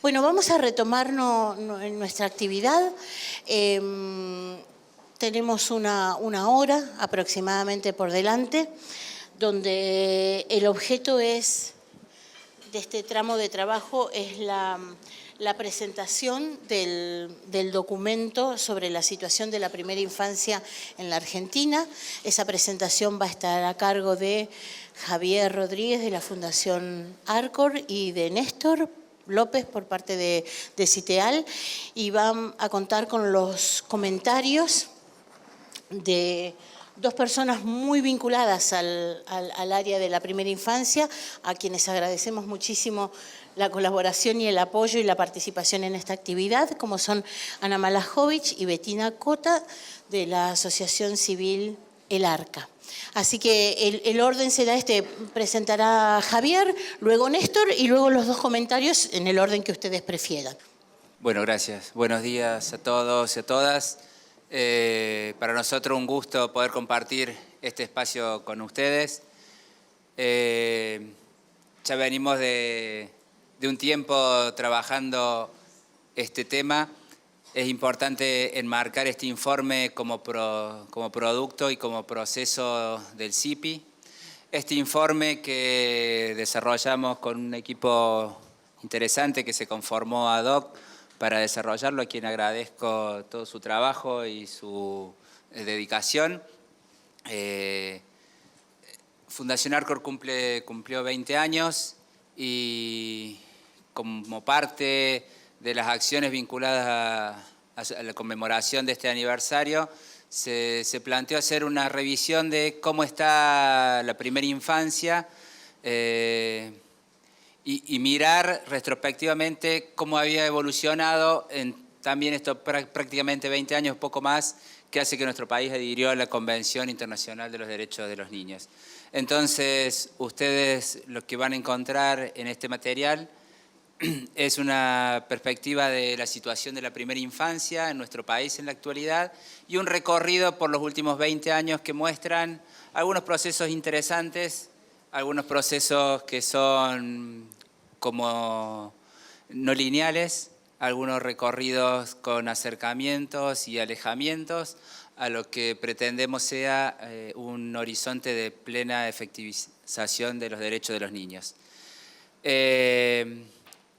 Bueno, vamos a retomar nuestra actividad. Tenemos una hora aproximadamente por delante, donde el objeto es, de este tramo de trabajo es la presentación del documento sobre la situación de la primera infancia en la Argentina. Esa presentación va a estar a cargo de Javier Rodríguez de la Fundación Arcor y de Néstor López por parte de CITEAL, y van a contar con los comentarios de dos personas muy vinculadas al área de la primera infancia, a quienes agradecemos muchísimo la colaboración y el apoyo y la participación en esta actividad, como son Ana Malajovic y Betina Cota, de la Asociación Civil El Arca. Así que el orden será este: presentará Javier, luego Néstor y luego los dos comentarios en el orden que ustedes prefieran. Bueno, gracias. Buenos días a todos y a todas. Para nosotros un gusto poder compartir este espacio con ustedes. Ya venimos de un tiempo trabajando este tema. Es importante enmarcar este informe como producto y como proceso del CIPI. Este informe que desarrollamos con un equipo interesante que se conformó ad hoc para desarrollarlo, a quien agradezco todo su trabajo y su dedicación. Fundación Arcor cumplió 20 años y como parte de las acciones vinculadas a la conmemoración de este aniversario, se planteó hacer una revisión de cómo está la primera infancia y mirar retrospectivamente cómo había evolucionado en también estos prácticamente 20 años, poco más, que hace que nuestro país adhirió a la Convención Internacional de los Derechos de los Niños. Entonces, ustedes lo que van a encontrar en este material es una perspectiva de la situación de la primera infancia en nuestro país en la actualidad y un recorrido por los últimos 20 años que muestran algunos procesos interesantes, algunos procesos que son como no lineales, algunos recorridos con acercamientos y alejamientos a lo que pretendemos sea un horizonte de plena efectivización de los derechos de los niños.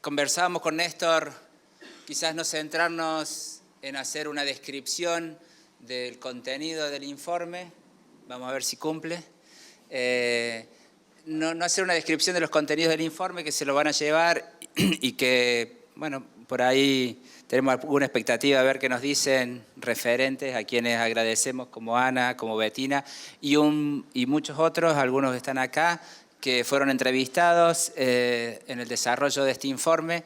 Conversábamos con Néstor, quizás no centrarnos en hacer una descripción del contenido del informe, vamos a ver si cumple, no hacer una descripción de los contenidos del informe que se lo van a llevar y que, bueno, por ahí tenemos alguna expectativa a ver qué nos dicen referentes, a quienes agradecemos como Ana, como Betina y muchos otros, algunos que están acá, que fueron entrevistados en el desarrollo de este informe.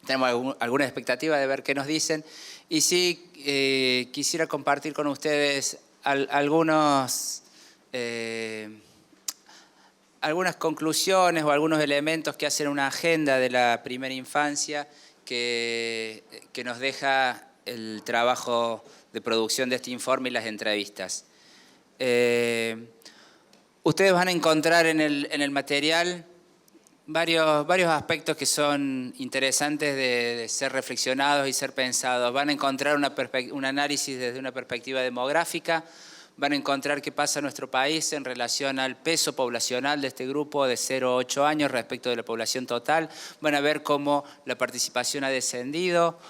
Tenemos alguna expectativa de ver qué nos dicen. Y sí, quisiera compartir con ustedes algunas conclusiones o algunos elementos que hacen una agenda de la primera infancia que nos deja el trabajo de producción de este informe y las entrevistas. Ustedes van a encontrar en el material varios aspectos que son interesantes de ser reflexionados y ser pensados. Van a encontrar un análisis desde una perspectiva demográfica, van a encontrar qué pasa en nuestro país en relación al peso poblacional de este grupo de 0 a 8 años respecto de la población total, van a ver cómo la participación ha descendido,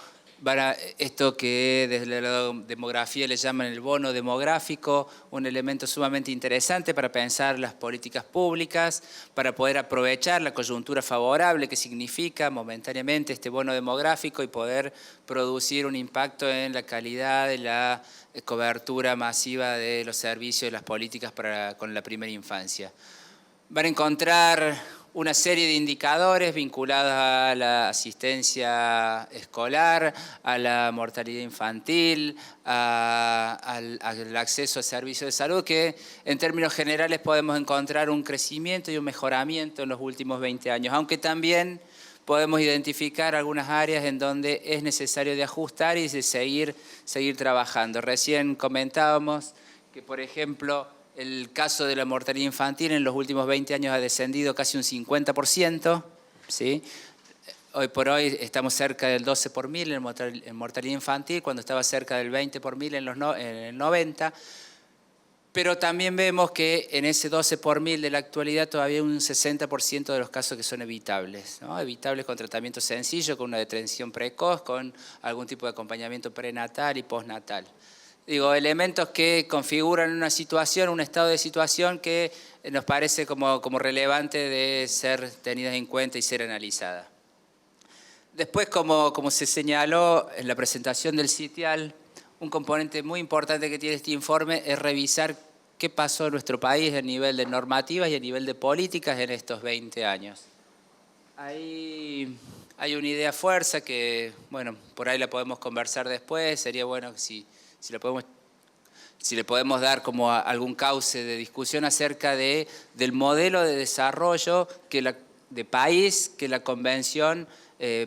esto que desde la demografía le llaman el bono demográfico, un elemento sumamente interesante para pensar las políticas públicas, para poder aprovechar la coyuntura favorable que significa momentáneamente este bono demográfico y poder producir un impacto en la calidad de la cobertura masiva de los servicios y las políticas con la primera infancia. Van a encontrar una serie de indicadores vinculados a la asistencia escolar, a la mortalidad infantil, al acceso a servicios de salud, que en términos generales podemos encontrar un crecimiento y un mejoramiento en los últimos 20 años, aunque también podemos identificar algunas áreas en donde es necesario de ajustar y de seguir trabajando. Recién comentábamos que, por ejemplo, el caso de la mortalidad infantil en los últimos 20 años ha descendido casi un 50%, ¿sí? Hoy por hoy estamos cerca del 12 por mil en mortalidad infantil, cuando estaba cerca del 20 por mil en el 90. Pero también vemos que en ese 12 por mil de la actualidad todavía hay un 60% de los casos que son evitables, ¿no? Evitables con tratamiento sencillo, con una detención precoz, con algún tipo de acompañamiento prenatal y postnatal. Digo, elementos que configuran una situación, un estado de situación que nos parece como relevante de ser tenidas en cuenta y ser analizadas. Después, como se señaló en la presentación del sitial, un componente muy importante que tiene este informe es revisar qué pasó en nuestro país a nivel de normativas y a nivel de políticas en estos 20 años. Ahí hay una idea fuerza que, bueno, por ahí la podemos conversar después. Sería bueno si le podemos dar como algún cauce de discusión acerca del modelo de desarrollo de país que la Convención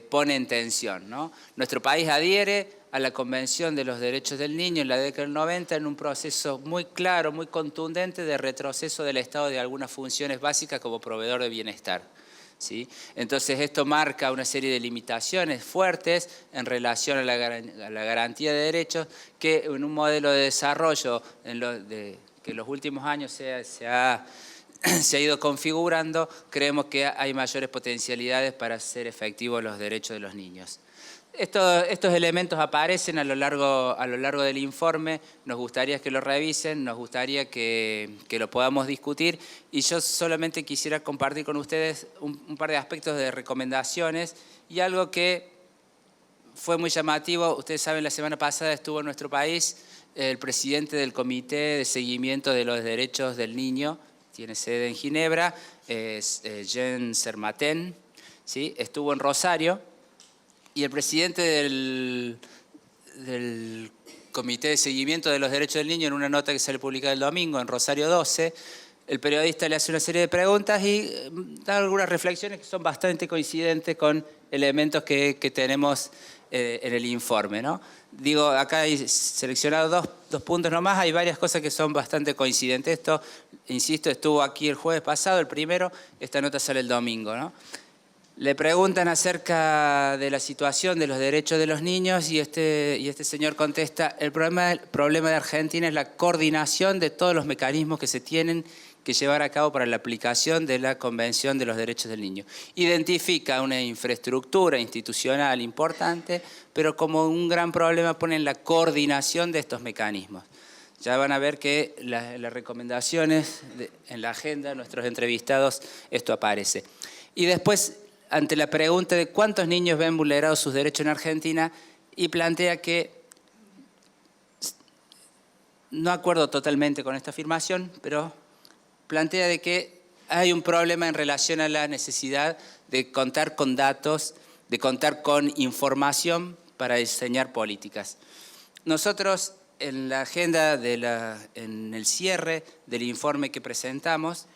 pone en tensión, ¿no? Nuestro país adhiere a la Convención de los Derechos del Niño en la década del 90 en un proceso muy claro, muy contundente de retroceso del Estado de algunas funciones básicas como proveedor de bienestar, ¿sí? Entonces esto marca una serie de limitaciones fuertes en relación a la garantía de derechos que en un modelo de desarrollo que en los últimos años se ha ido configurando, creemos que hay mayores potencialidades para hacer efectivos los derechos de los niños. Estos elementos aparecen a lo largo del informe, nos gustaría que lo revisen, nos gustaría que lo podamos discutir y yo solamente quisiera compartir con ustedes un par de aspectos de recomendaciones y algo que fue muy llamativo. Ustedes saben, la semana pasada estuvo en nuestro país el presidente del Comité de Seguimiento de los Derechos del Niño, tiene sede en Ginebra, es Jean Sermaten, ¿sí? Estuvo en Rosario. Y el presidente del Comité de Seguimiento de los Derechos del Niño, en una nota que sale publicada el domingo en Rosario 12, el periodista le hace una serie de preguntas y da algunas reflexiones que son bastante coincidentes con elementos que tenemos en el informe, ¿no? Digo, acá hay seleccionado dos puntos nomás, hay varias cosas que son bastante coincidentes. Esto, insisto, estuvo aquí el jueves pasado, el primero, esta nota sale el domingo, ¿no? Le preguntan acerca de la situación de los derechos de los niños y este señor contesta, el problema de Argentina es la coordinación de todos los mecanismos que se tienen que llevar a cabo para la aplicación de la Convención de los Derechos del Niño. Identifica una infraestructura institucional importante, pero como un gran problema ponen la coordinación de estos mecanismos. Ya van a ver que las recomendaciones en la agenda de nuestros entrevistados esto aparece. Y después, ante la pregunta de cuántos niños ven vulnerados sus derechos en Argentina, y plantea que, no acuerdo totalmente con esta afirmación, pero plantea de que hay un problema en relación a la necesidad de contar con datos, de contar con información para diseñar políticas. Nosotros, en la agenda, en el cierre del informe que presentamos,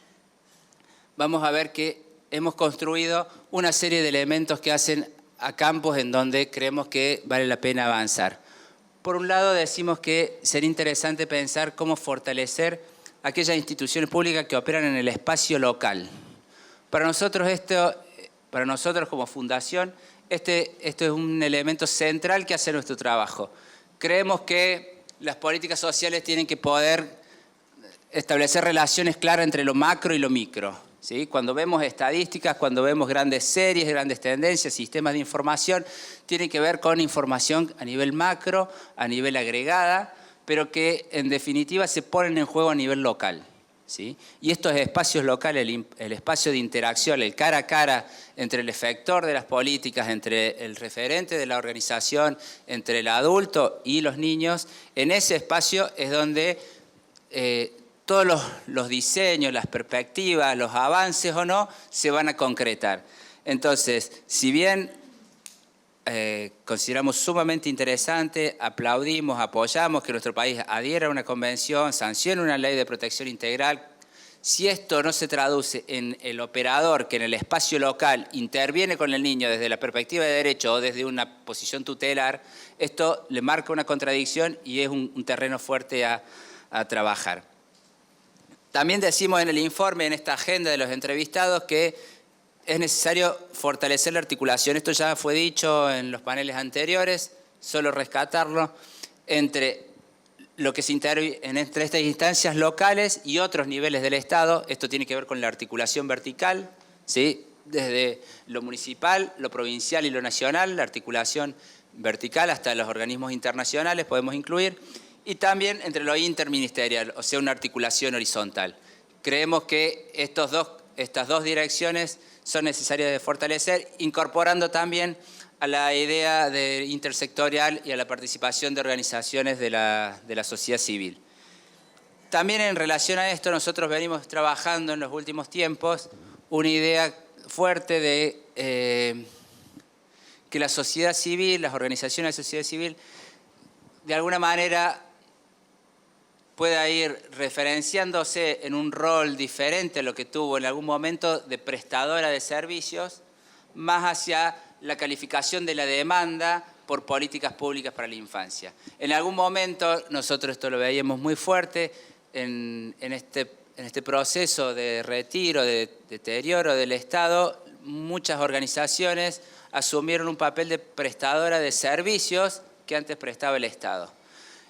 vamos a ver que hemos construido una serie de elementos que hacen a campos en donde creemos que vale la pena avanzar. Por un lado, decimos que sería interesante pensar cómo fortalecer aquellas instituciones públicas que operan en el espacio local. Para nosotros como fundación, esto es un elemento central que hace nuestro trabajo. Creemos que las políticas sociales tienen que poder establecer relaciones claras entre lo macro y lo micro, ¿sí? Cuando vemos estadísticas, cuando vemos grandes series, grandes tendencias, sistemas de información, tiene que ver con información a nivel macro, a nivel agregada, pero que en definitiva se ponen en juego a nivel local, ¿sí? Y estos espacios locales, el espacio de interacción, el cara a cara entre el efector de las políticas, entre el referente de la organización, entre el adulto y los niños, en ese espacio es donde todos los diseños, las perspectivas, los avances o no, se van a concretar. Entonces, si bien consideramos sumamente interesante, aplaudimos, apoyamos que nuestro país adhiera a una convención, sancione una ley de protección integral, si esto no se traduce en el operador que en el espacio local interviene con el niño desde la perspectiva de derecho o desde una posición tutelar, esto le marca una contradicción y es un terreno fuerte a trabajar. También decimos en el informe, en esta agenda de los entrevistados, que es necesario fortalecer la articulación. Esto ya fue dicho en los paneles anteriores, solo rescatarlo, entre lo que se interviene entre estas instancias locales y otros niveles del Estado. Esto tiene que ver con la articulación vertical, ¿sí? Desde lo municipal, lo provincial y lo nacional, la articulación vertical hasta los organismos internacionales podemos incluir, y también entre lo interministerial, o sea, una articulación horizontal. Creemos que estas dos direcciones son necesarias de fortalecer, incorporando también a la idea de intersectorial y a la participación de organizaciones de la sociedad civil. También en relación a esto, nosotros venimos trabajando en los últimos tiempos una idea fuerte de que la sociedad civil, las organizaciones de sociedad civil, de alguna manera pueda ir referenciándose en un rol diferente a lo que tuvo en algún momento de prestadora de servicios, más hacia la calificación de la demanda por políticas públicas para la infancia. En algún momento, nosotros esto lo veíamos muy fuerte en este proceso de retiro, de deterioro del Estado, muchas organizaciones asumieron un papel de prestadora de servicios que antes prestaba el Estado.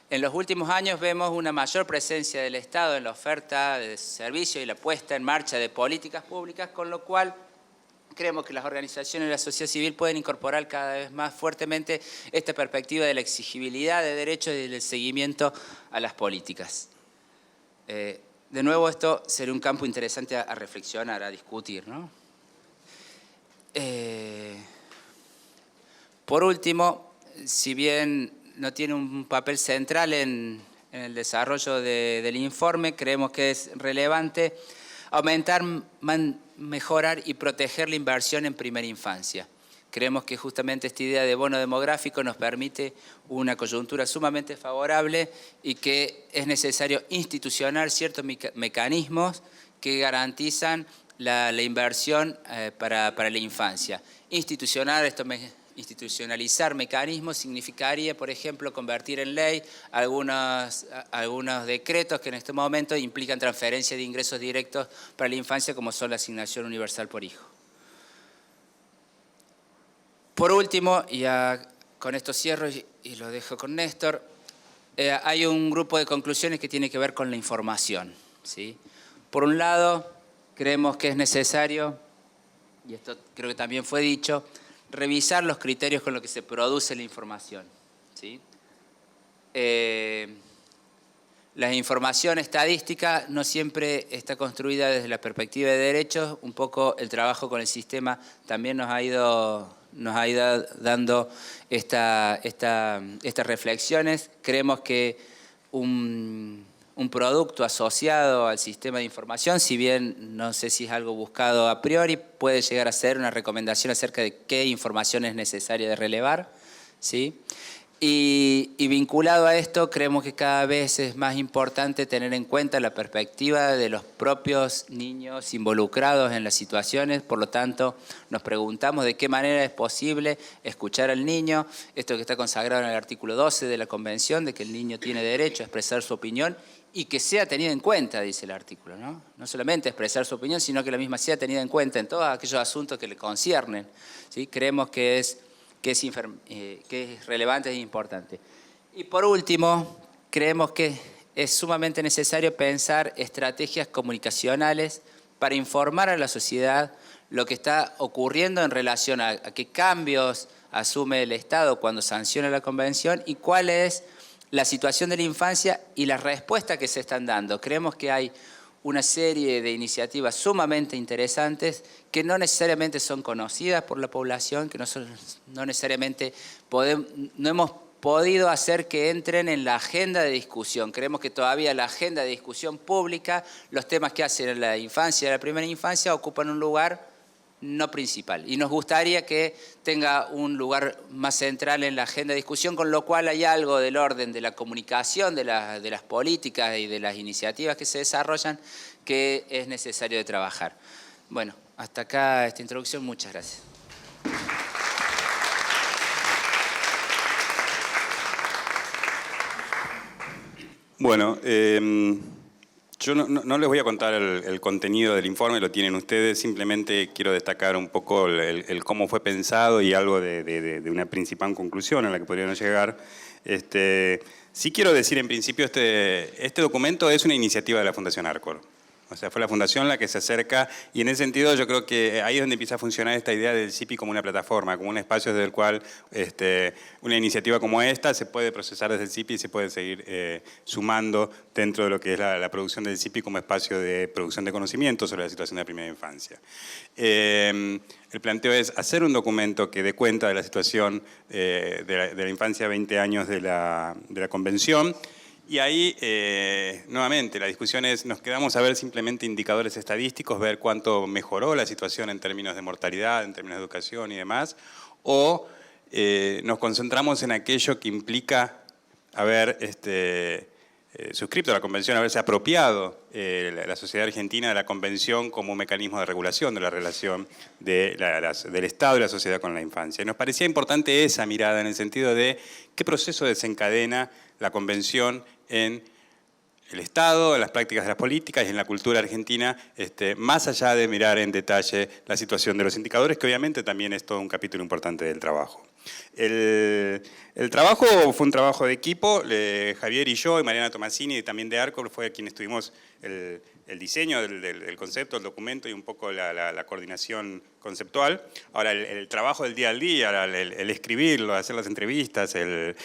En los últimos años vemos una mayor presencia del Estado en la oferta de servicios y la puesta en marcha de políticas públicas, con lo cual creemos que las organizaciones de la sociedad civil pueden incorporar cada vez más fuertemente esta perspectiva de la exigibilidad de derechos y del seguimiento a las políticas. De nuevo, esto sería un campo interesante a reflexionar, a discutir, ¿no? Por último, si bien no tiene un papel central en el desarrollo del informe, creemos que es relevante aumentar, mejorar y proteger la inversión en primera infancia. Creemos que justamente esta idea de bono demográfico nos permite una coyuntura sumamente favorable y que es necesario institucionar ciertos mecanismos que garantizan la inversión para la infancia. Institucionalizar mecanismos significaría, por ejemplo, convertir en ley algunos decretos que en este momento implican transferencia de ingresos directos para la infancia, como son la asignación universal por hijo. Por último, y con esto cierro y lo dejo con Néstor, hay un grupo de conclusiones que tiene que ver con la información, ¿sí? Por un lado, creemos que es necesario, y esto creo que también fue dicho, revisar los criterios con los que se produce la información, ¿sí? La información estadística no siempre está construida desde la perspectiva de derechos. Un poco el trabajo con el sistema también nos ha ido dando estas reflexiones. Creemos que un producto asociado al sistema de información, si bien no sé si es algo buscado a priori, puede llegar a ser una recomendación acerca de qué información es necesaria de relevar, ¿sí? Y vinculado a esto, creemos que cada vez es más importante tener en cuenta la perspectiva de los propios niños involucrados en las situaciones. Por lo tanto, nos preguntamos de qué manera es posible escuchar al niño, esto que está consagrado en el artículo 12 de la Convención, de que el niño tiene derecho a expresar su opinión y que sea tenido en cuenta, dice el artículo, ¿no? No solamente expresar su opinión, sino que la misma sea tenida en cuenta en todos aquellos asuntos que le conciernen, ¿sí? Creemos que es relevante e importante. Y por último, creemos que es sumamente necesario pensar estrategias comunicacionales para informar a la sociedad lo que está ocurriendo en relación a qué cambios asume el Estado cuando sanciona la Convención y cuál es la situación de la infancia y las respuestas que se están dando. Creemos que hay una serie de iniciativas sumamente interesantes que no necesariamente son conocidas por la población, que no necesariamente no hemos podido hacer que entren en la agenda de discusión. Creemos que todavía la agenda de discusión pública, los temas que hacen en la infancia, la primera infancia, ocupan un lugar no principal. Y nos gustaría que tenga un lugar más central en la agenda de discusión, con lo cual hay algo del orden de la comunicación, de las políticas y de las iniciativas que se desarrollan que es necesario de trabajar. Bueno, hasta acá esta introducción. Muchas gracias. Bueno, yo Yo no les voy a contar el contenido del informe, lo tienen ustedes, simplemente quiero destacar un poco el cómo fue pensado y algo de una principal conclusión a la que podrían llegar. Sí quiero decir en principio, este documento es una iniciativa de la Fundación Arcor. O sea, fue la Fundación la que se acerca y en ese sentido yo creo que ahí es donde empieza a funcionar esta idea del CIPI como una plataforma, como un espacio desde el cual una iniciativa como esta se puede procesar desde el CIPI y se puede seguir sumando dentro de lo que es la producción del CIPI como espacio de producción de conocimiento sobre la situación de la primera infancia. El planteo es hacer un documento que dé cuenta de la situación de la infancia a 20 años de la Convención. Y ahí, nuevamente, la discusión es, nos quedamos a ver simplemente indicadores estadísticos, ver cuánto mejoró la situación en términos de mortalidad, en términos de educación y demás, o nos concentramos en aquello que implica haber suscrito a la Convención, haberse apropiado la sociedad argentina de la Convención como un mecanismo de regulación de la relación del Estado y la sociedad con la infancia. Y nos parecía importante esa mirada en el sentido de qué proceso desencadena la Convención en el Estado, en las prácticas de las políticas y en la cultura argentina, más allá de mirar en detalle la situación de los indicadores, que obviamente también es todo un capítulo importante del trabajo. El trabajo fue un trabajo de equipo, Javier y yo, y Mariana Tomasini, y también de Arcor, fue quien estuvimos el diseño del concepto, el documento y un poco la coordinación conceptual. Ahora, el trabajo del día al día, el escribirlo, hacer las entrevistas, el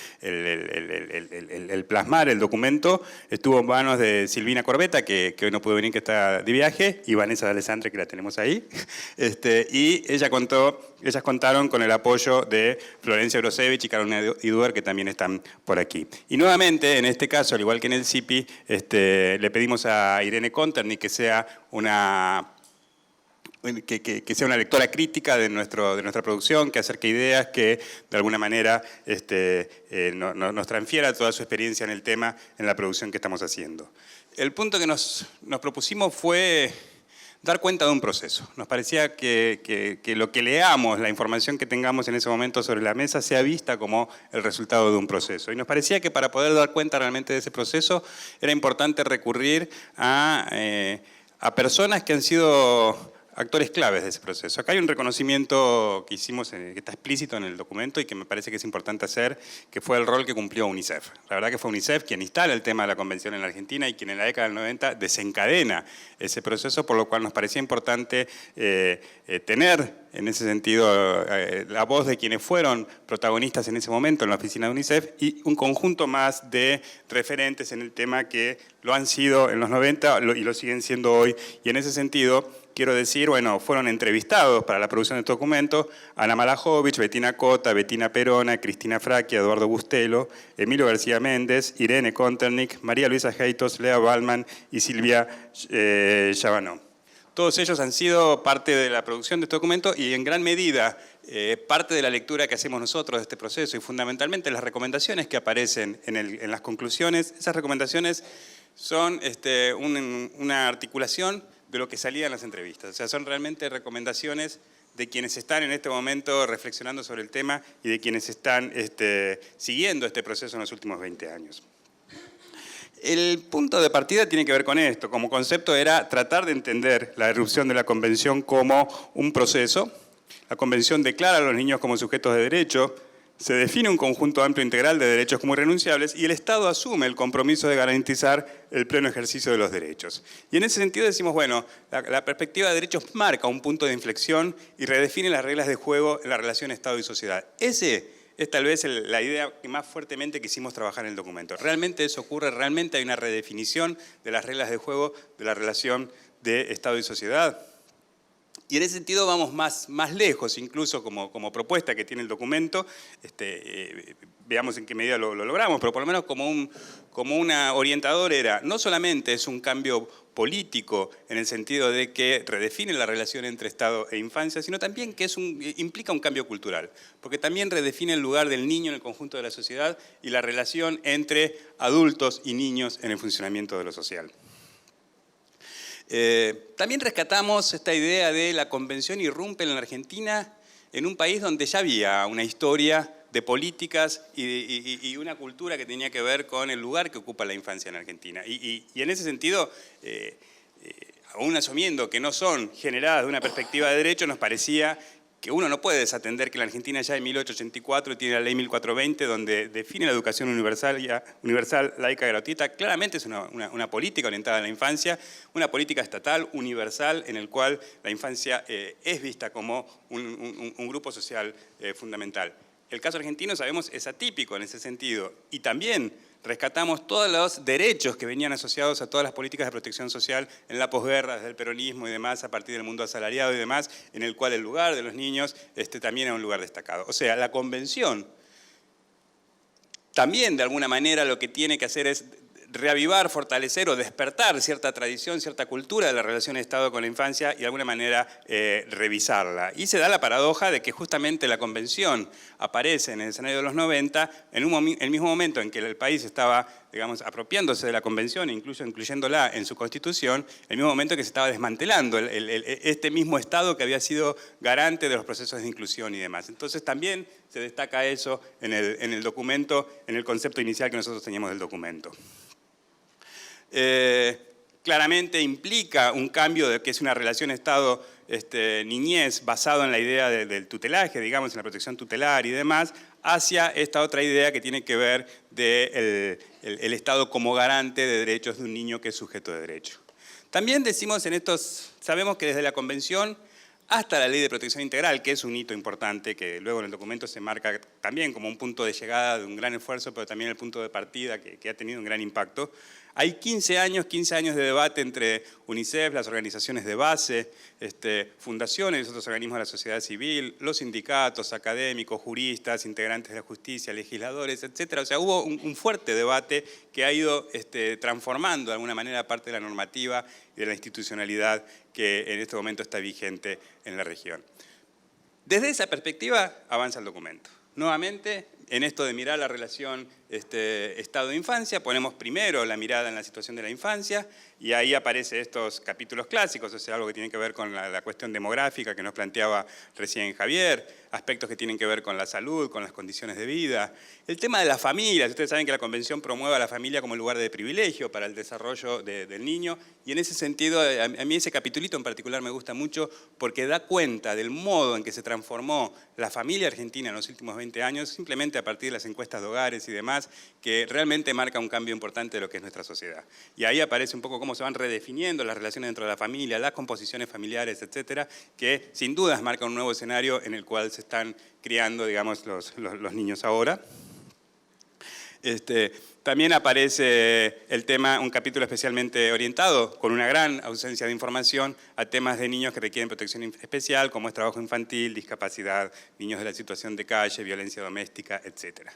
plasmar el documento, estuvo en manos de Silvina Corbetta, que hoy no pudo venir, que está de viaje, y Vanessa de Alessandre, que la tenemos ahí. Y ellas contaron con el apoyo de Florencia Grosevich y Carolina Iduer, que también están por aquí. Y nuevamente, en este caso, al igual que en el CIPI, le pedimos a Irene Konternik que sea una lectora crítica de nuestra producción, que acerque ideas, que de alguna manera nos transfiera toda su experiencia en el tema, en la producción que estamos haciendo. El punto que nos propusimos fue dar cuenta de un proceso. Nos parecía que lo que leamos, la información que tengamos en ese momento sobre la mesa, sea vista como el resultado de un proceso. Y nos parecía que para poder dar cuenta realmente de ese proceso, era importante recurrir a personas que han sido actores claves de ese proceso. Acá hay un reconocimiento que hicimos, que está explícito en el documento y que me parece que es importante hacer, que fue el rol que cumplió UNICEF. La verdad que fue UNICEF quien instala el tema de la Convención en la Argentina y quien en la década del 90 desencadena ese proceso, por lo cual nos parecía importante tener en ese sentido la voz de quienes fueron protagonistas en ese momento en la oficina de UNICEF y un conjunto más de referentes en el tema que lo han sido en los 90 y lo siguen siendo hoy. Y en ese sentido, quiero decir, bueno, fueron entrevistados para la producción de este documento Ana Malajovic, Bettina Cota, Bettina Perona, Cristina Fracchia, Eduardo Bustelo, Emilio García Méndez, Irene Konternik, María Luisa Heitos, Lea Ballman y Silvia Chabanó. Todos ellos han sido parte de la producción de este documento y en gran medida parte de la lectura que hacemos nosotros de este proceso y fundamentalmente las recomendaciones que aparecen en las conclusiones. Esas recomendaciones son una articulación de lo que salía en las entrevistas. O sea, son realmente recomendaciones de quienes están en este momento reflexionando sobre el tema y de quienes están siguiendo este proceso en los últimos 20 años. El punto de partida tiene que ver con esto. Como concepto era tratar de entender la irrupción de la Convención como un proceso. La Convención declara a los niños como sujetos de derecho, se define un conjunto amplio integral de derechos como irrenunciables y el Estado asume el compromiso de garantizar el pleno ejercicio de los derechos. Y en ese sentido decimos, bueno, la perspectiva de derechos marca un punto de inflexión y redefine las reglas de juego en la relación Estado y sociedad. Ese es tal vez la idea que más fuertemente quisimos trabajar en el documento. Realmente eso ocurre, realmente hay una redefinición de las reglas de juego de la relación de Estado y sociedad. Y en ese sentido vamos más lejos, incluso como propuesta que tiene el documento, veamos en qué medida lo logramos, pero por lo menos como una orientadora era, no solamente es un cambio político en el sentido de que redefine la relación entre Estado e infancia, sino también que implica un cambio cultural, porque también redefine el lugar del niño en el conjunto de la sociedad y la relación entre adultos y niños en el funcionamiento de lo social. También rescatamos esta idea de la Convención irrumpe en la Argentina en un país donde ya había una historia de políticas y una cultura que tenía que ver con el lugar que ocupa la infancia en Argentina. Y en ese sentido, aún asumiendo que no son generadas de una perspectiva de derecho, nos parecía que uno no puede desatender que la Argentina ya en 1884 tiene la ley 1420, donde define la educación universal, laica y gratuita. Claramente es una política orientada a la infancia, una política estatal, universal, en el cual la infancia es vista como un grupo social fundamental. El caso argentino, sabemos, es atípico en ese sentido. Y también rescatamos todos los derechos que venían asociados a todas las políticas de protección social en la posguerra, desde el peronismo y demás, a partir del mundo asalariado y demás, en el cual el lugar de los niños también era un lugar destacado. O sea, la Convención también, de alguna manera, lo que tiene que hacer es reavivar, fortalecer o despertar cierta tradición, cierta cultura de la relación Estado con la infancia y de alguna manera revisarla. Y se da la paradoja de que justamente la Convención aparece en el escenario de los 90, en el mismo momento en que el país estaba, digamos, apropiándose de la Convención, incluso incluyéndola en su Constitución, el mismo momento que se estaba desmantelando este mismo Estado que había sido garante de los procesos de inclusión y demás. Entonces también se destaca eso en el documento, en el concepto inicial que nosotros teníamos del documento. Claramente implica un cambio de que es una relación Estado-niñez basado en la idea del tutelaje, digamos, en la protección tutelar y demás, hacia esta otra idea que tiene que ver del Estado como garante de derechos de un niño que es sujeto de derecho. También decimos sabemos que desde la Convención hasta la Ley de Protección Integral, que es un hito importante, que luego en el documento se marca también como un punto de llegada de un gran esfuerzo, pero también el punto de partida que ha tenido un gran impacto. Hay 15 años de debate entre UNICEF, las organizaciones de base, fundaciones y otros organismos de la sociedad civil, los sindicatos, académicos, juristas, integrantes de la justicia, legisladores, etc. O sea, hubo un fuerte debate que ha ido transformando de alguna manera parte de la normativa y de la institucionalidad que en este momento está vigente en la región. Desde esa perspectiva avanza el documento. Nuevamente, en esto de mirar la relación Estado-infancia, ponemos primero la mirada en la situación de la infancia y ahí aparecen estos capítulos clásicos, o sea, algo que tiene que ver con la cuestión demográfica que nos planteaba recién Javier, aspectos que tienen que ver con la salud, con las condiciones de vida, el tema de la familia. Ustedes saben que la Convención promueve a la familia como lugar de privilegio para el desarrollo del niño y en ese sentido, a mí ese capitulito en particular me gusta mucho porque da cuenta del modo en que se transformó la familia argentina en los últimos 20 años, simplemente a partir de las encuestas de hogares y demás, que realmente marca un cambio importante de lo que es nuestra sociedad. Y ahí aparece un poco cómo se van redefiniendo las relaciones dentro de la familia, las composiciones familiares, etcétera, que sin dudas marca un nuevo escenario en el cual se están criando, digamos, los niños ahora. También aparece el tema, un capítulo especialmente orientado, con una gran ausencia de información, a temas de niños que requieren protección especial, como es trabajo infantil, discapacidad, niños de la situación de calle, violencia doméstica, etc.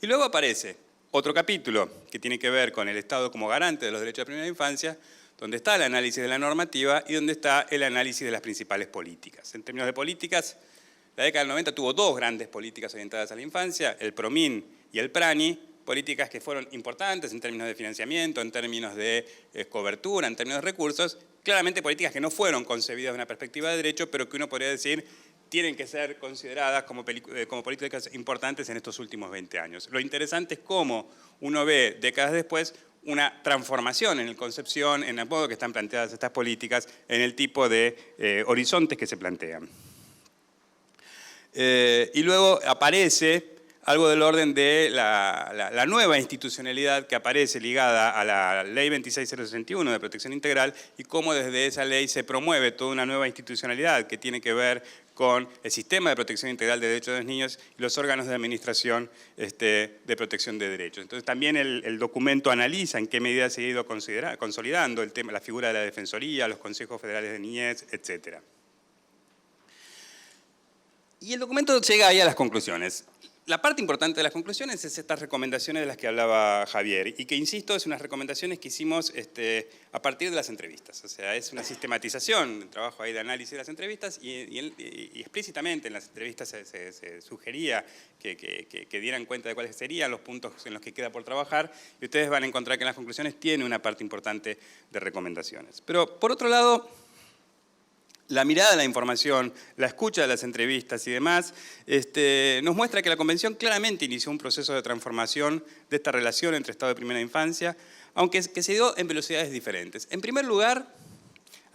Y luego aparece otro capítulo que tiene que ver con el Estado como garante de los derechos de primera infancia, donde está el análisis de la normativa y donde está el análisis de las principales políticas. En términos de políticas, la década del 90 tuvo dos grandes políticas orientadas a la infancia, el PROMIN y el PRANI, políticas que fueron importantes en términos de financiamiento, en términos de cobertura, en términos de recursos, claramente políticas que no fueron concebidas de una perspectiva de derecho, pero que uno podría decir tienen que ser consideradas como políticas importantes en estos últimos 20 años. Lo interesante es cómo uno ve décadas después una transformación en la concepción, en el modo que están planteadas estas políticas, en el tipo de horizontes que se plantean. Y luego aparece algo del orden de la nueva institucionalidad que aparece ligada a la Ley 26061 de Protección Integral y cómo desde esa ley se promueve toda una nueva institucionalidad que tiene que ver con el sistema de protección integral de derechos de los niños y los órganos de administración de protección de derechos. Entonces también el documento analiza en qué medida se ha ido consolidando el tema, la figura de la Defensoría, los consejos federales de niñez, etc. Y el documento llega ahí a las conclusiones. La parte importante de las conclusiones es estas recomendaciones de las que hablaba Javier y que, insisto, es unas recomendaciones que hicimos a partir de las entrevistas. O sea, es una sistematización del trabajo ahí de análisis de las entrevistas y explícitamente en las entrevistas se sugería que dieran cuenta de cuáles serían los puntos en los que queda por trabajar y ustedes van a encontrar que en las conclusiones tiene una parte importante de recomendaciones. Pero, por otro lado, la mirada a la información, la escucha de las entrevistas y demás, nos muestra que la Convención claramente inició un proceso de transformación de esta relación entre Estado y primera infancia, aunque que se dio en velocidades diferentes. En primer lugar,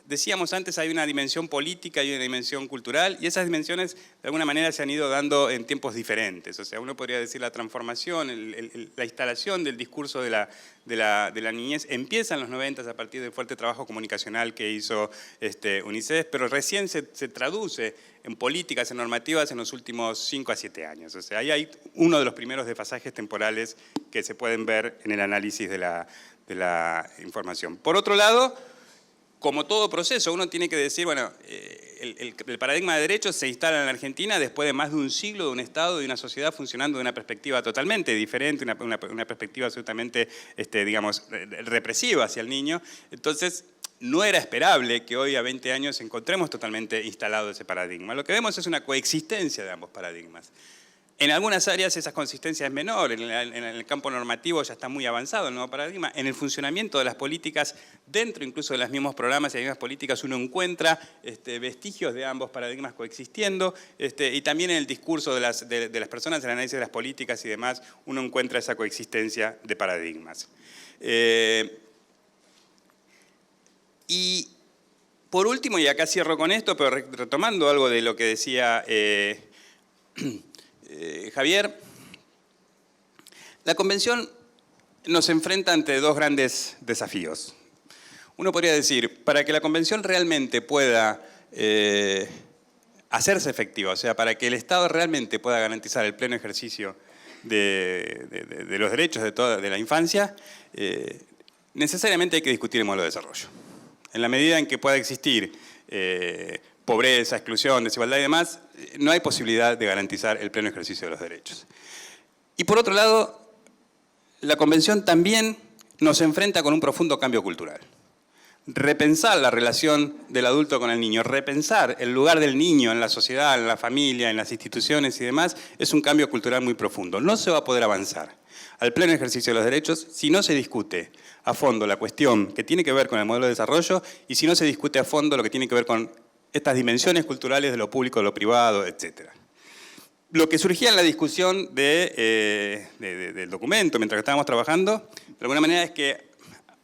decíamos antes, hay una dimensión política y una dimensión cultural, y esas dimensiones de alguna manera se han ido dando en tiempos diferentes. O sea, uno podría decir la transformación, la instalación del discurso de la niñez empieza en los 90 a partir del fuerte trabajo comunicacional que hizo UNICEF, pero recién se traduce en políticas, en normativas en los últimos 5 a 7 años. O sea, ahí hay uno de los primeros desfasajes temporales que se pueden ver en el análisis de la información. Por otro lado, como todo proceso, uno tiene que decir, bueno, el paradigma de derechos se instala en la Argentina después de más de un siglo de un Estado y una sociedad funcionando de una perspectiva totalmente diferente, una perspectiva absolutamente, digamos, represiva hacia el niño. Entonces, no era esperable que hoy, a 20 años, encontremos totalmente instalado ese paradigma. Lo que vemos es una coexistencia de ambos paradigmas. En algunas áreas esa consistencia es menor, en el campo normativo ya está muy avanzado el nuevo paradigma. En el funcionamiento de las políticas, dentro incluso de los mismos programas y las mismas políticas, uno encuentra vestigios de ambos paradigmas coexistiendo, y también en el discurso de las personas, en el análisis de las políticas y demás, uno encuentra esa coexistencia de paradigmas. Y por último, y acá cierro con esto, pero retomando algo de lo que decía Javier, la Convención nos enfrenta ante dos grandes desafíos. Uno podría decir, para que la Convención realmente pueda hacerse efectiva, o sea, para que el Estado realmente pueda garantizar el pleno ejercicio de los derechos de la infancia, necesariamente hay que discutir el modelo de desarrollo. En la medida en que pueda existir pobreza, exclusión, desigualdad y demás, no hay posibilidad de garantizar el pleno ejercicio de los derechos. Y por otro lado, la Convención también nos enfrenta con un profundo cambio cultural. Repensar la relación del adulto con el niño, repensar el lugar del niño en la sociedad, en la familia, en las instituciones y demás, es un cambio cultural muy profundo. No se va a poder avanzar al pleno ejercicio de los derechos si no se discute a fondo la cuestión que tiene que ver con el modelo de desarrollo y si no se discute a fondo lo que tiene que ver con estas dimensiones culturales de lo público, de lo privado, etc. Lo que surgía en la discusión del documento, mientras que estábamos trabajando, de alguna manera es que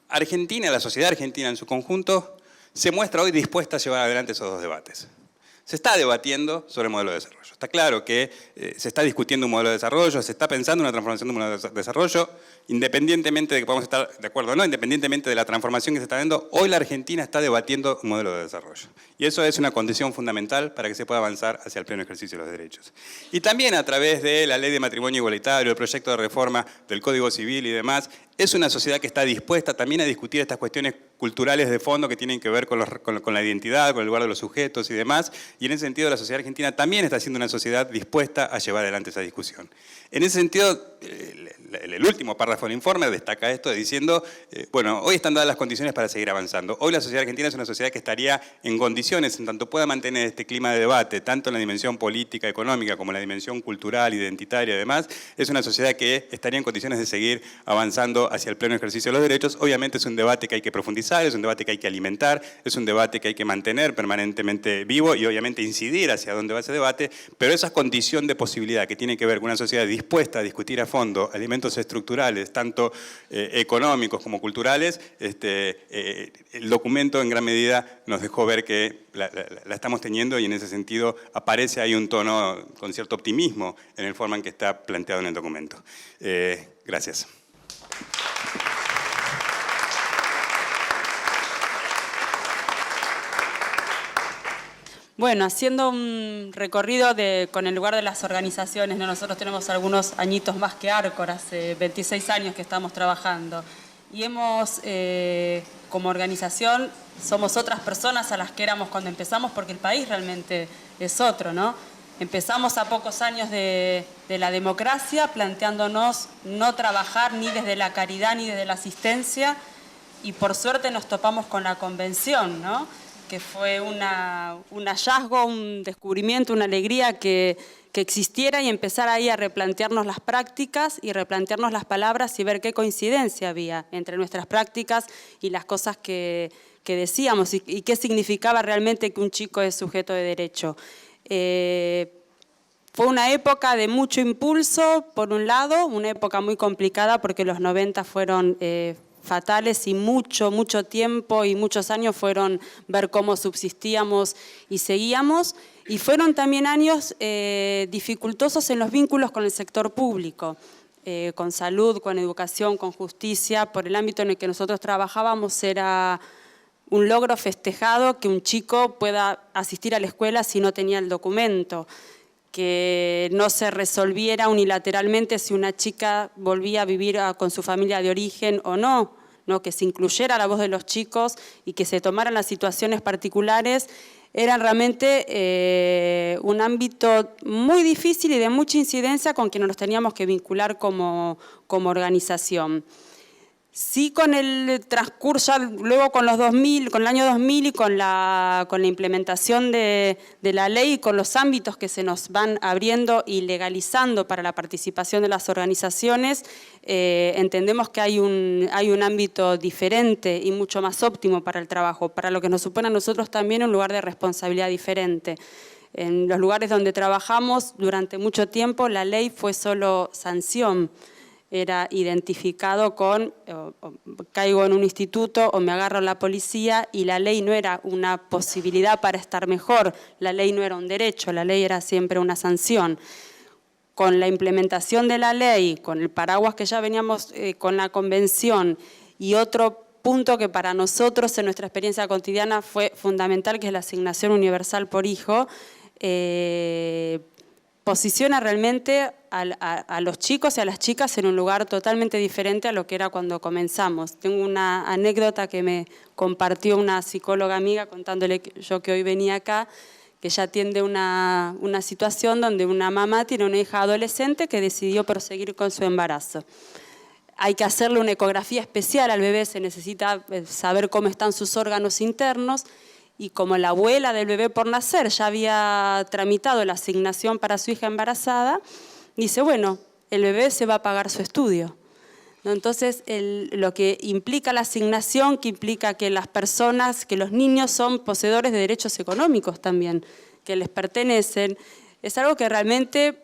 Argentina, la sociedad argentina en su conjunto, se muestra hoy dispuesta a llevar adelante esos dos debates. Se está debatiendo sobre el modelo de desarrollo. Está claro que se está discutiendo un modelo de desarrollo, se está pensando en una transformación de un modelo de desarrollo, independientemente de que podamos estar de acuerdo o no, independientemente de la transformación que se está dando, hoy la Argentina está debatiendo un modelo de desarrollo. Y eso es una condición fundamental para que se pueda avanzar hacia el pleno ejercicio de los derechos. Y también a través de la ley de matrimonio igualitario, el proyecto de reforma del Código Civil y demás, es una sociedad que está dispuesta también a discutir estas cuestiones culturales de fondo que tienen que ver con la identidad, con el lugar de los sujetos y demás, y en ese sentido la sociedad argentina también está siendo una sociedad dispuesta a llevar adelante esa discusión. En ese sentido, el último párrafo del informe destaca esto diciendo, bueno, hoy están dadas las condiciones para seguir avanzando. Hoy la sociedad argentina es una sociedad que estaría en condiciones, en tanto pueda mantener este clima de debate, tanto en la dimensión política, económica, como en la dimensión cultural, identitaria y demás, es una sociedad que estaría en condiciones de seguir avanzando hacia el pleno ejercicio de los derechos. Obviamente es un debate que hay que profundizar, es un debate que hay que alimentar, es un debate que hay que mantener permanentemente vivo y obviamente incidir hacia dónde va ese debate, pero esa condición de posibilidad que tiene que ver con una sociedad dispuesta a discutir a fondo elementos estructurales, tanto económicos como culturales, el documento en gran medida nos dejó ver que la estamos teniendo y en ese sentido aparece ahí un tono con cierto optimismo en la forma en que está planteado en el documento. Gracias. Bueno, haciendo un recorrido con el lugar de las organizaciones, ¿no? Nosotros tenemos algunos añitos más que Arcor, hace 26 años que estamos trabajando. Y hemos, como organización, somos otras personas a las que éramos cuando empezamos, porque el país realmente es otro, ¿no? Empezamos a pocos años de la democracia, planteándonos no trabajar ni desde la caridad ni desde la asistencia, y por suerte nos topamos con la Convención, ¿no? Que fue un hallazgo, un descubrimiento, una alegría que que existiera y empezar ahí a replantearnos las prácticas y replantearnos las palabras y ver qué coincidencia había entre nuestras prácticas y las cosas que decíamos y qué significaba realmente que un chico es sujeto de derecho. Fue una época de mucho impulso, por un lado, una época muy complicada porque los 90 fueron fatales y mucho tiempo y muchos años fueron ver cómo subsistíamos y seguíamos. Y fueron también años dificultosos en los vínculos con el sector público, con salud, con educación, con justicia. Por el ámbito en el que nosotros trabajábamos era un logro festejado que un chico pueda asistir a la escuela si no tenía el documento, que no se resolviera unilateralmente si una chica volvía a vivir con su familia de origen o no, que se incluyera la voz de los chicos y que se tomaran las situaciones particulares. Era realmente un ámbito muy difícil y de mucha incidencia con quien nos teníamos que vincular como organización. Sí, con el transcurso, luego con los 2000, con el año 2000 y con la implementación de la ley y con los ámbitos que se nos van abriendo y legalizando para la participación de las organizaciones, entendemos que hay un ámbito diferente y mucho más óptimo para el trabajo, para lo que nos supone a nosotros también un lugar de responsabilidad diferente. En los lugares donde trabajamos durante mucho tiempo la ley fue solo sanción. Era identificado con caigo en un instituto o me agarro a la policía, y la ley no era una posibilidad para estar mejor, la ley no era un derecho, la ley era siempre una sanción. Con la implementación de la ley, con el paraguas que ya veníamos con la convención y otro punto que para nosotros en nuestra experiencia cotidiana fue fundamental, que es la asignación universal por hijo, posiciona realmente a los chicos y a las chicas en un lugar totalmente diferente a lo que era cuando comenzamos. Tengo una anécdota que me compartió una psicóloga amiga contándole yo que hoy venía acá, que ella atiende una situación donde una mamá tiene una hija adolescente que decidió proseguir con su embarazo. Hay que hacerle una ecografía especial al bebé, se necesita saber cómo están sus órganos internos. Y como la abuela del bebé por nacer ya había tramitado la asignación para su hija embarazada, dice, bueno, el bebé se va a pagar su estudio. ¿No? Entonces, lo que implica la asignación, que implica que las personas, que los niños son poseedores de derechos económicos también, que les pertenecen, es algo que realmente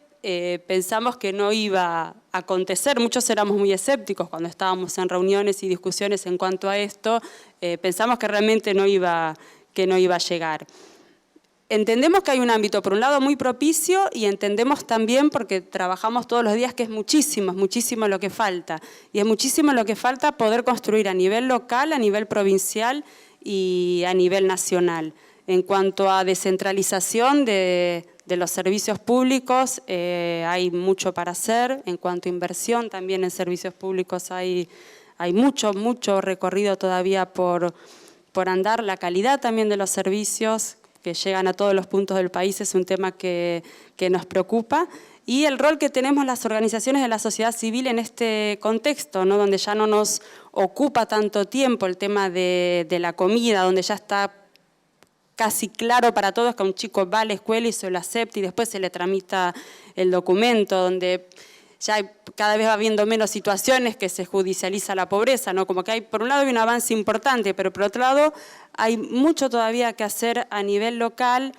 pensamos que no iba a acontecer. Muchos éramos muy escépticos cuando estábamos en reuniones y discusiones en cuanto a esto. Pensamos que realmente no iba a llegar. Entendemos que hay un ámbito, por un lado, muy propicio, y entendemos también, porque trabajamos todos los días, que es muchísimo lo que falta. Y es muchísimo lo que falta poder construir a nivel local, a nivel provincial y a nivel nacional. En cuanto a descentralización de los servicios públicos, hay mucho para hacer. En cuanto a inversión, también en servicios públicos hay mucho recorrido todavía por andar. La calidad también de los servicios que llegan a todos los puntos del país es un tema que nos preocupa, y el rol que tenemos las organizaciones de la sociedad civil en este contexto, ¿no? Donde ya no nos ocupa tanto tiempo el tema de la comida, donde ya está casi claro para todos que un chico va a la escuela y se lo acepta y después se le tramita el documento, donde ya cada vez va habiendo menos situaciones que se judicializa la pobreza, ¿no? Como que hay, por un lado hay un avance importante, pero por otro lado hay mucho todavía que hacer a nivel local,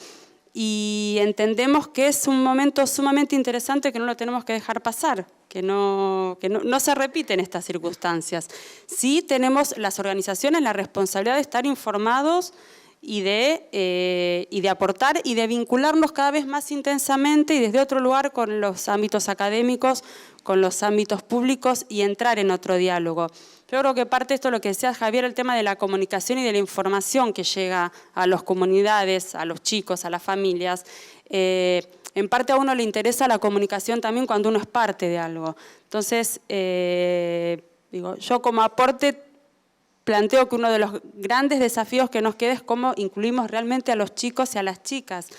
y entendemos que es un momento sumamente interesante que no lo tenemos que dejar pasar, que no se repiten estas circunstancias. Sí tenemos las organizaciones la responsabilidad de estar informados y de aportar y de vincularnos cada vez más intensamente y desde otro lugar con los ámbitos académicos, con los ámbitos públicos, y entrar en otro diálogo. Yo creo que parte de esto, lo que decía Javier, el tema de la comunicación y de la información que llega a las comunidades, a los chicos, a las familias. En parte a uno le interesa la comunicación también cuando uno es parte de algo. Entonces, yo como aporte planteo que uno de los grandes desafíos que nos queda es cómo incluimos realmente a los chicos y a las chicas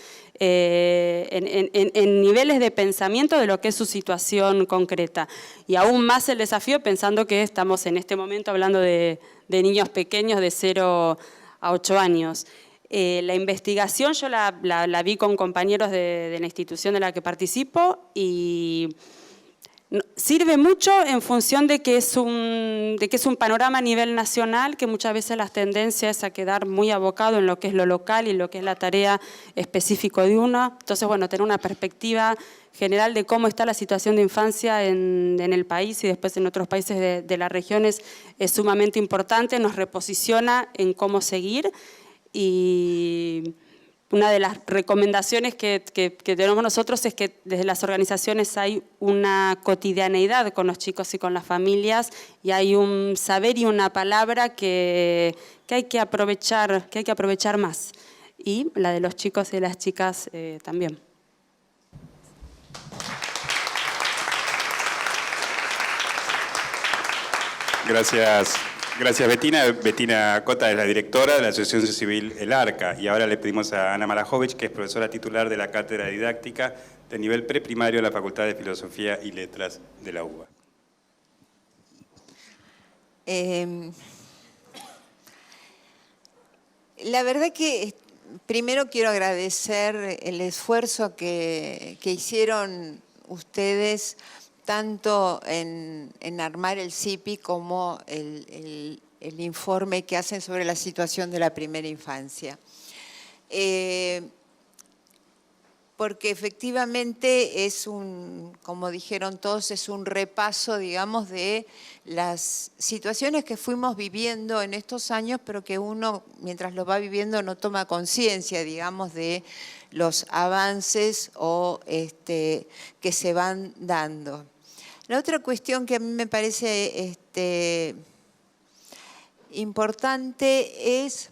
en niveles de pensamiento de lo que es su situación concreta. Y aún más el desafío pensando que estamos en este momento hablando de niños pequeños de 0 a 8 años. La investigación yo la vi con compañeros de la institución de la que participo y sirve mucho en función de que es un panorama a nivel nacional, que muchas veces las tendencias es a quedar muy abocado en lo que es lo local y lo que es la tarea específica de uno. Entonces, bueno, tener una perspectiva general de cómo está la situación de infancia en el país y después en otros países de las regiones es sumamente importante, nos reposiciona en cómo seguir. Y una de las recomendaciones que tenemos nosotros es que desde las organizaciones hay una cotidianeidad con los chicos y con las familias y hay un saber y una palabra que hay que aprovechar más. Y la de los chicos y las chicas también. Gracias. Gracias, Bettina. Bettina Cota es la directora de la Asociación Civil El Arca. Y ahora le pedimos a Ana Malajovic, que es profesora titular de la Cátedra de Didáctica de nivel preprimario de la Facultad de Filosofía y Letras de la UBA. La verdad que primero quiero agradecer el esfuerzo que hicieron ustedes tanto en armar el CIPI como el informe que hacen sobre la situación de la primera infancia. Porque efectivamente es como dijeron todos, es un repaso, digamos, de las situaciones que fuimos viviendo en estos años, pero que uno, mientras lo va viviendo, no toma conciencia, digamos, de los avances que se van dando. La otra cuestión que a mí me parece importante es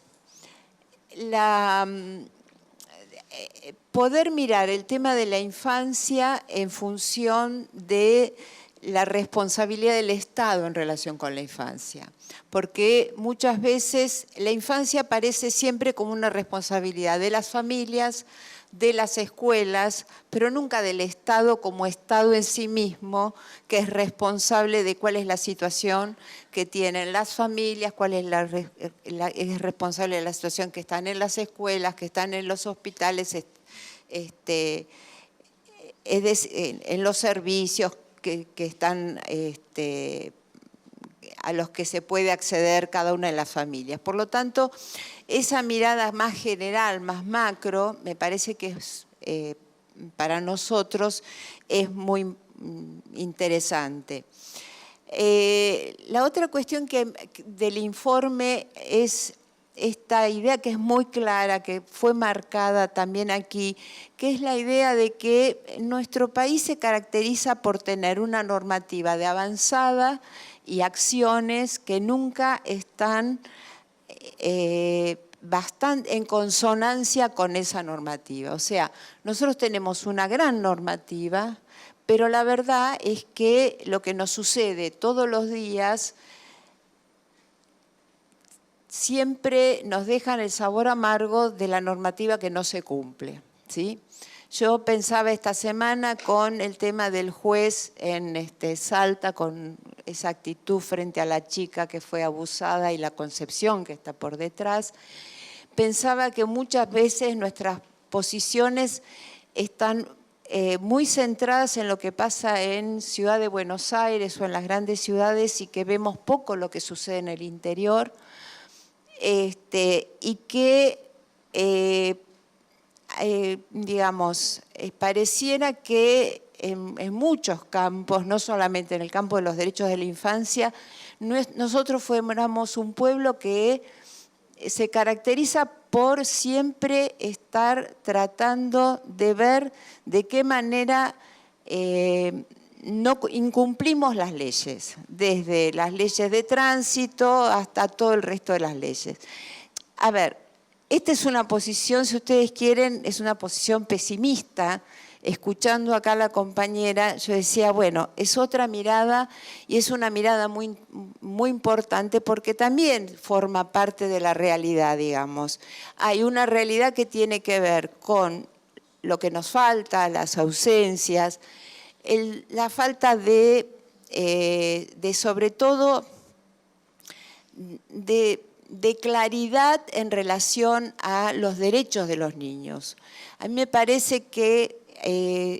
poder mirar el tema de la infancia en función de la responsabilidad del Estado en relación con la infancia. Porque muchas veces la infancia aparece siempre como una responsabilidad de las familias, de las escuelas, pero nunca del Estado como Estado en sí mismo, que es responsable de cuál es la situación que tienen las familias, cuál es es responsable de la situación que están en las escuelas, que están en los hospitales, en los servicios que están a los que se puede acceder cada una de las familias. Por lo tanto, esa mirada más general, más macro, me parece que para nosotros es muy interesante. La otra cuestión del informe es esta idea que es muy clara, que fue marcada también aquí, que es la idea de que nuestro país se caracteriza por tener una normativa de avanzada y acciones que nunca están bastante en consonancia con esa normativa. O sea, nosotros tenemos una gran normativa, pero la verdad es que lo que nos sucede todos los días siempre nos dejan el sabor amargo de la normativa que no se cumple, ¿sí? Yo pensaba esta semana con el tema del juez en Salta, con esa actitud frente a la chica que fue abusada y la concepción que está por detrás. Pensaba que muchas veces nuestras posiciones están muy centradas en lo que pasa en Ciudad de Buenos Aires o en las grandes ciudades y que vemos poco lo que sucede en el interior. Y que, digamos, pareciera que en muchos campos, no solamente en el campo de los derechos de la infancia, nosotros fuéramos un pueblo que se caracteriza por siempre estar tratando de ver de qué manera no incumplimos las leyes, desde las leyes de tránsito hasta todo el resto de las leyes. A ver, esta es una posición, si ustedes quieren, es una posición pesimista. Escuchando acá a la compañera, yo decía, bueno, es otra mirada y es una mirada muy, muy importante porque también forma parte de la realidad, digamos. Hay una realidad que tiene que ver con lo que nos falta, las ausencias, la falta de sobre todo, de de claridad en relación a los derechos de los niños. A mí me parece que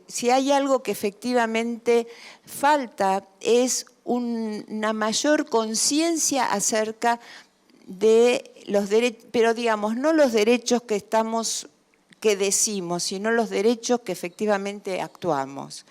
si hay algo que efectivamente falta es una mayor conciencia acerca de los derechos, pero digamos, no los derechos que decimos, sino los derechos que efectivamente actuamos.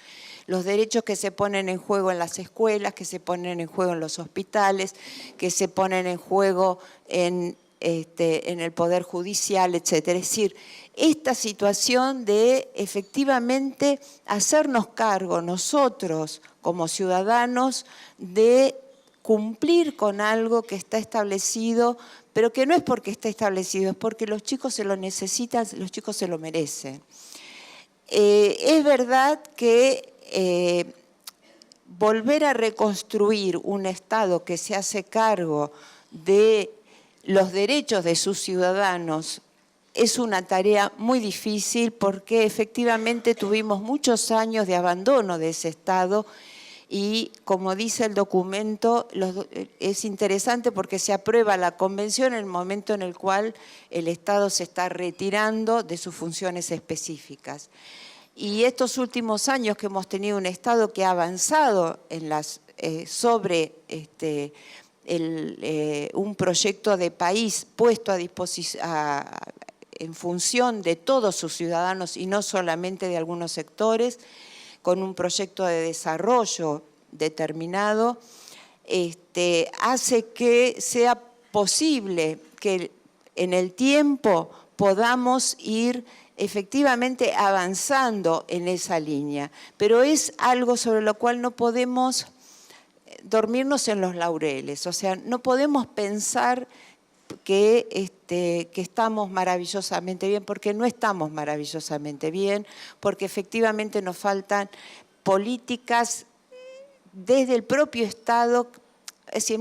Los derechos que se ponen en juego en las escuelas, que se ponen en juego en los hospitales, que se ponen en juego en el Poder Judicial, etc. Es decir, esta situación de efectivamente hacernos cargo nosotros como ciudadanos de cumplir con algo que está establecido, pero que no es porque está establecido, es porque los chicos se lo necesitan, los chicos se lo merecen. Es verdad que volver a reconstruir un Estado que se hace cargo de los derechos de sus ciudadanos es una tarea muy difícil porque efectivamente tuvimos muchos años de abandono de ese Estado y, como dice el documento, es interesante porque se aprueba la convención en el momento en el cual el Estado se está retirando de sus funciones específicas. Y estos últimos años que hemos tenido un Estado que ha avanzado en sobre un proyecto de país puesto a disposición en función de todos sus ciudadanos y no solamente de algunos sectores, con un proyecto de desarrollo determinado, hace que sea posible que en el tiempo podamos ir efectivamente avanzando en esa línea. Pero es algo sobre lo cual no podemos dormirnos en los laureles, o sea, no podemos pensar que estamos maravillosamente bien, porque no estamos maravillosamente bien, porque efectivamente nos faltan políticas desde el propio Estado, es decir,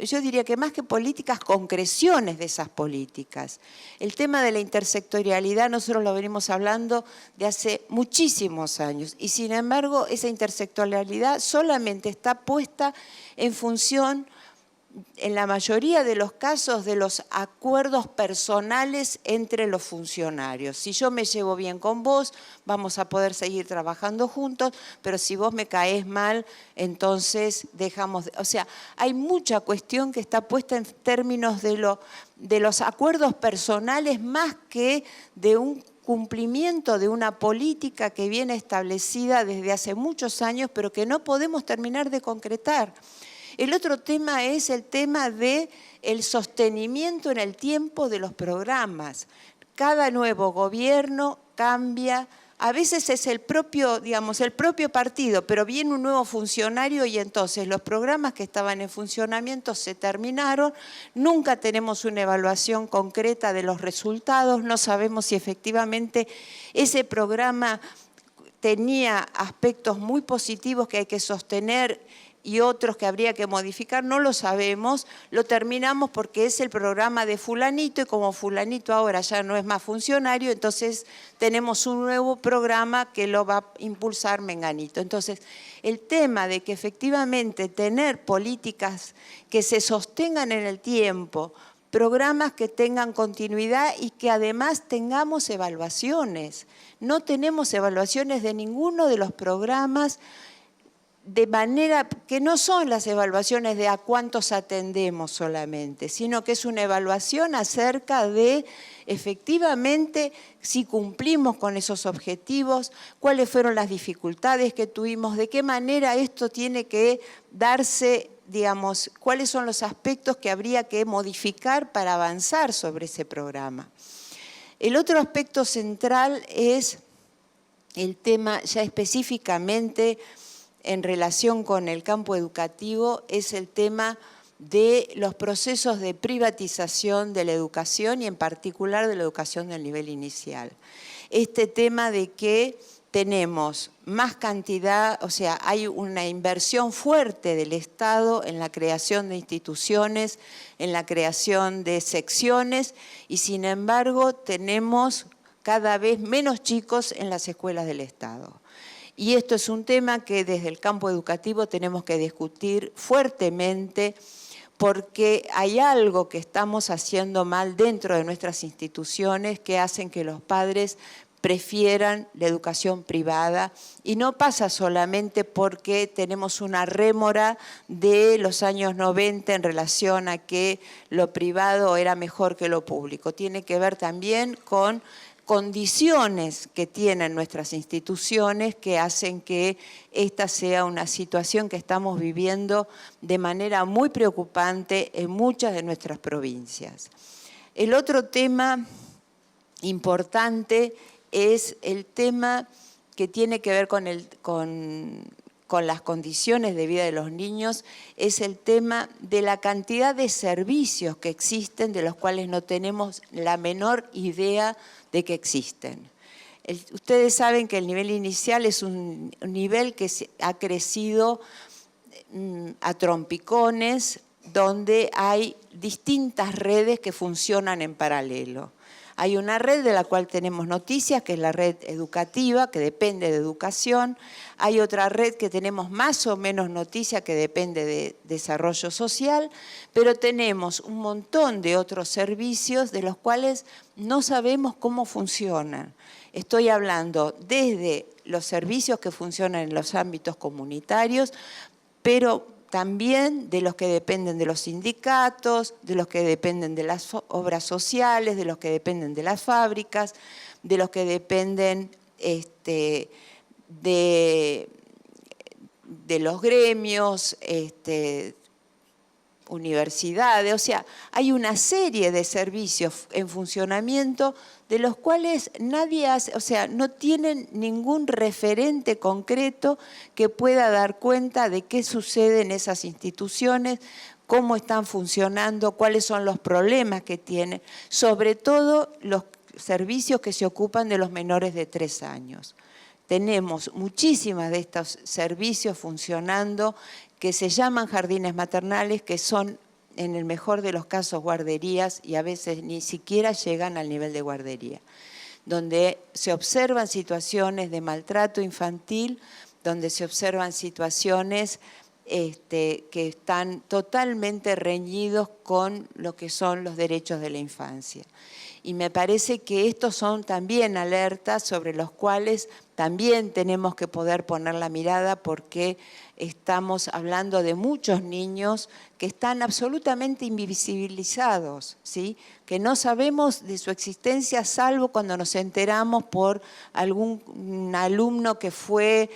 yo diría que más que políticas, concreciones de esas políticas. El tema de la intersectorialidad nosotros lo venimos hablando de hace muchísimos años y sin embargo esa intersectorialidad solamente está puesta en función, en la mayoría de los casos, de los acuerdos personales entre los funcionarios. Si yo me llevo bien con vos, vamos a poder seguir trabajando juntos, pero si vos me caes mal, entonces dejamos... O sea, hay mucha cuestión que está puesta en términos de los acuerdos personales más que de un cumplimiento de una política que viene establecida desde hace muchos años, pero que no podemos terminar de concretar. El otro tema es el tema del sostenimiento en el tiempo de los programas. Cada nuevo gobierno cambia, a veces es el propio partido, pero viene un nuevo funcionario y entonces los programas que estaban en funcionamiento se terminaron, nunca tenemos una evaluación concreta de los resultados, no sabemos si efectivamente ese programa tenía aspectos muy positivos que hay que sostener y otros que habría que modificar, no lo sabemos, lo terminamos porque es el programa de fulanito y como fulanito ahora ya no es más funcionario, entonces tenemos un nuevo programa que lo va a impulsar menganito. Entonces, el tema de que efectivamente tener políticas que se sostengan en el tiempo, programas que tengan continuidad y que además tengamos evaluaciones. No tenemos evaluaciones de ninguno de los programas, de manera que no son las evaluaciones de a cuántos atendemos solamente, sino que es una evaluación acerca de efectivamente si cumplimos con esos objetivos, cuáles fueron las dificultades que tuvimos, de qué manera esto tiene que darse, digamos, cuáles son los aspectos que habría que modificar para avanzar sobre ese programa. El otro aspecto central es el tema ya específicamente en relación con el campo educativo, es el tema de los procesos de privatización de la educación y en particular de la educación del nivel inicial. Este tema de que tenemos más cantidad, o sea, hay una inversión fuerte del Estado en la creación de instituciones, en la creación de secciones y sin embargo tenemos cada vez menos chicos en las escuelas del Estado. Y esto es un tema que desde el campo educativo tenemos que discutir fuertemente porque hay algo que estamos haciendo mal dentro de nuestras instituciones que hacen que los padres prefieran la educación privada, y no pasa solamente porque tenemos una rémora de los años 90 en relación a que lo privado era mejor que lo público. Tiene que ver también con condiciones que tienen nuestras instituciones que hacen que esta sea una situación que estamos viviendo de manera muy preocupante en muchas de nuestras provincias. El otro tema importante es el tema que tiene que ver con las condiciones de vida de los niños, es el tema de la cantidad de servicios que existen, de los cuales no tenemos la menor idea de que existen. Ustedes saben que el nivel inicial es un nivel que ha crecido a trompicones, donde hay distintas redes que funcionan en paralelo. Hay una red de la cual tenemos noticias, que es la red educativa, que depende de educación. Hay otra red que tenemos más o menos noticias, que depende de desarrollo social, pero tenemos un montón de otros servicios de los cuales no sabemos cómo funcionan. Estoy hablando desde los servicios que funcionan en los ámbitos comunitarios, pero también de los que dependen de los sindicatos, de los que dependen de las obras sociales, de los que dependen de las fábricas, de los que dependen de los gremios, universidades. O sea, hay una serie de servicios en funcionamiento de los cuales nadie hace, o sea, no tienen ningún referente concreto que pueda dar cuenta de qué sucede en esas instituciones, cómo están funcionando, cuáles son los problemas que tienen, sobre todo los servicios que se ocupan de los menores de 3 años. Tenemos muchísimas de estos servicios funcionando que se llaman jardines maternales, que son en el mejor de los casos guarderías, y a veces ni siquiera llegan al nivel de guardería, donde se observan situaciones de maltrato infantil, donde se observan situaciones que están totalmente reñidos con lo que son los derechos de la infancia. Y me parece que estos son también alertas sobre los cuales también tenemos que poder poner la mirada, porque estamos hablando de muchos niños que están absolutamente invisibilizados, ¿sí? Que no sabemos de su existencia salvo cuando nos enteramos por algún alumno que fue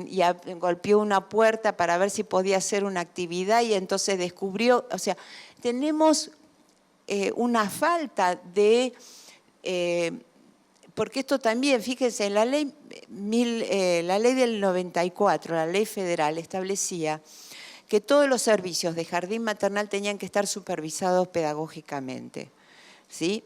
y golpeó una puerta para ver si podía hacer una actividad y entonces descubrió, o sea, tenemos una falta de, porque esto también, fíjense, la ley del 94, la ley federal, establecía que todos los servicios de jardín maternal tenían que estar supervisados pedagógicamente, ¿sí?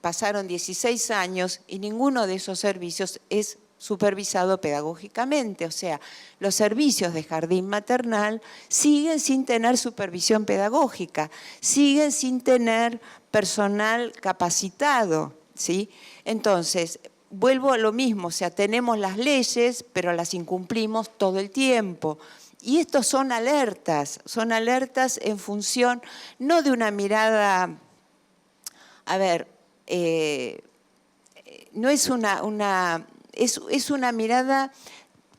Pasaron 16 años y ninguno de esos servicios es supervisado pedagógicamente. O sea, los servicios de jardín maternal siguen sin tener supervisión pedagógica, siguen sin tener personal capacitado, ¿sí? Entonces, vuelvo a lo mismo, o sea, tenemos las leyes, pero las incumplimos todo el tiempo. Y estos son alertas en función no de una mirada, a ver, no es es una mirada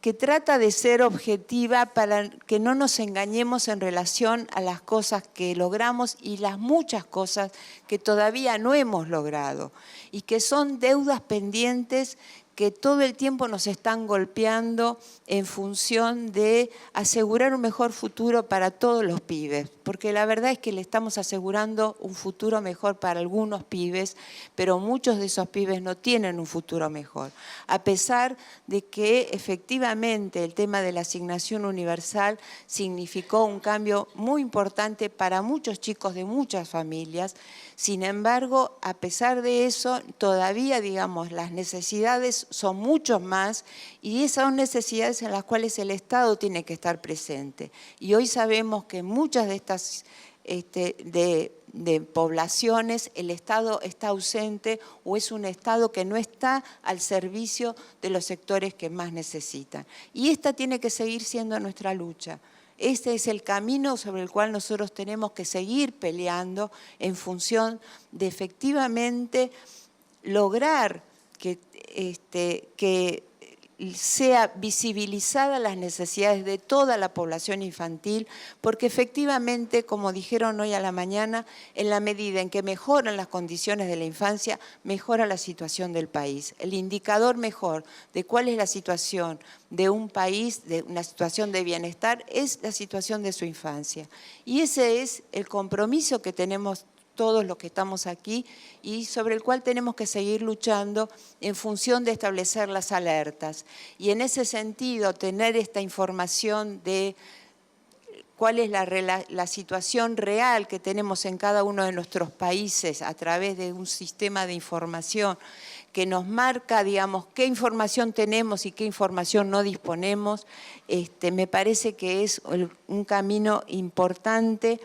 que trata de ser objetiva para que no nos engañemos en relación a las cosas que logramos y las muchas cosas que todavía no hemos logrado y que son deudas pendientes que todo el tiempo nos están golpeando en función de asegurar un mejor futuro para todos los pibes, porque la verdad es que le estamos asegurando un futuro mejor para algunos pibes, pero muchos de esos pibes no tienen un futuro mejor, a pesar de que efectivamente el tema de la asignación universal significó un cambio muy importante para muchos chicos de muchas familias. Sin embargo, a pesar de eso, todavía, digamos, las necesidades son mucho más y esas son necesidades en las cuales el Estado tiene que estar presente. Y hoy sabemos que muchas de estas, de de poblaciones, el Estado está ausente o es un Estado que no está al servicio de los sectores que más necesitan. Y esta tiene que seguir siendo nuestra lucha. Este es el camino sobre el cual nosotros tenemos que seguir peleando en función de efectivamente lograr que sea visibilizada las necesidades de toda la población infantil, porque efectivamente, como dijeron hoy a la mañana, en la medida en que mejoran las condiciones de la infancia, mejora la situación del país. El indicador mejor de cuál es la situación de un país, de una situación de bienestar, es la situación de su infancia. Y ese es el compromiso que tenemos todos los que estamos aquí y sobre el cual tenemos que seguir luchando en función de establecer las alertas. Y en ese sentido, tener esta información de cuál es la situación real que tenemos en cada uno de nuestros países a través de un sistema de información que nos marca, digamos, qué información tenemos y qué información no disponemos, me parece que es un camino importante,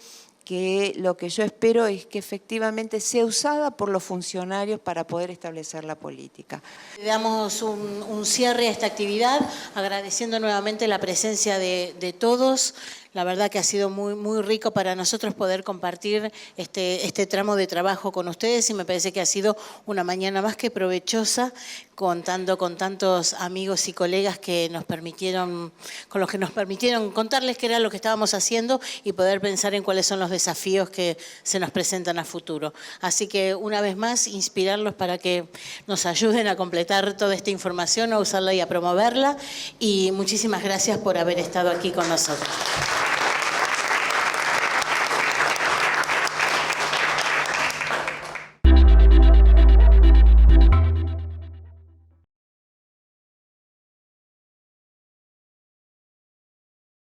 que lo que yo espero es que efectivamente sea usada por los funcionarios para poder establecer la política. Le damos un cierre a esta actividad, agradeciendo nuevamente la presencia de todos. La verdad que ha sido muy rico para nosotros poder compartir este tramo de trabajo con ustedes y me parece que ha sido una mañana más que provechosa, contando con tantos amigos y colegas que con los que nos permitieron contarles qué era lo que estábamos haciendo y poder pensar en cuáles son los desafíos que se nos presentan a futuro. Así que una vez más, inspirarlos para que nos ayuden a completar toda esta información, a usarla y a promoverla. Y muchísimas gracias por haber estado aquí con nosotros.